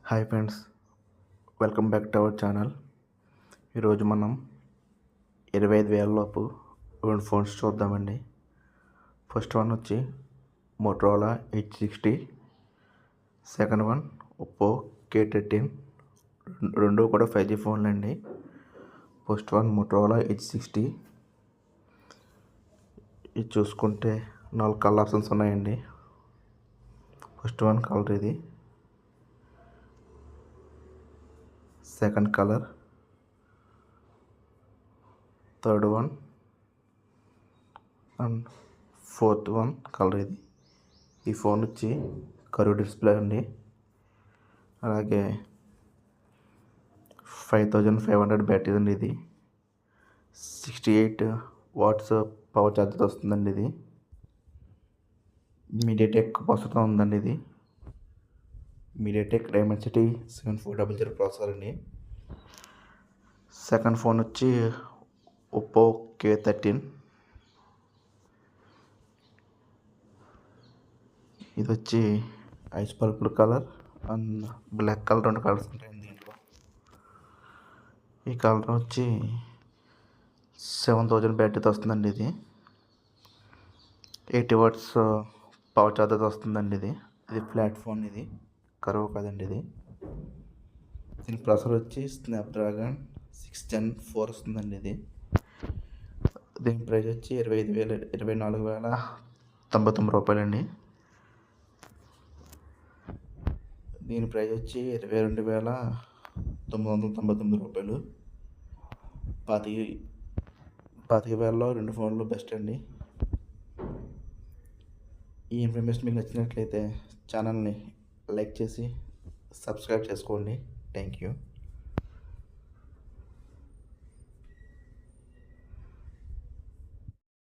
Hi friends, welcome back to our channel. ఈరోజు మనం 25,000 లోపు రెండు ఫోన్స్ చూద్దామండి. ఫస్ట్ వన్ వచ్చి Motorola H60, second one Oppo K13. రెండు కూడా 5G ఫోన్లు అండి. First one Motorola H60. ఇది చూసుకుంటే 4 కలర్ ఆప్షన్స్ ఉన్నాయండి. ఫస్ట్ వన్ కలర్ ఇది, second colour, third one and fourth one colour ఇది. ఈ ఫోన్ వచ్చి కర్వ్ డిస్ప్లే అండి. అలాగే 5500 బ్యాటరీ అండి. ఇది 68 వాట్స్ పవర్ ఛార్జర్ వస్తుందండి. ఇది మీడియాటెక్ ప్రాసెసర్ ఉందండి. ఇది మీడియాటెక్ డైమెన్సిటీ 7400 ప్రాసెసర్ అండి. సెకండ్ ఫోన్ వచ్చి ఒప్పో K13. ఇది వచ్చి ice purple colour and black colour, రెండు కలర్స్ ఉంటాయండి దీంట్లో. ఈ కలర్ వచ్చి 7000 బ్యాటరీతో వస్తుందండి. ఇది 80 వాట్స్ పవర్ ఛార్జర్ వస్తుందండి. ఇది ఫ్లాట్ ఫోన్, ఇది కర్వ్ కాదండి. దీని ప్రాసెసర్ వచ్చి స్నాప్డ్రాగన్ 6 Gen 4 వస్తుందండి. దీని ప్రైస్ వచ్చి 24,099 రూపాయలండి. దీని ప్రైస్ వచ్చి 22,999 రూపాయలు. 25,000లో రెండు ఫోన్లు బెస్ట్ అండి. ఈ ఇన్ఫర్మేషన్ మీకు నచ్చినట్లయితే ఛానల్ని లైక్ చేసి సబ్స్క్రైబ్ చేసుకోండి. Thank you.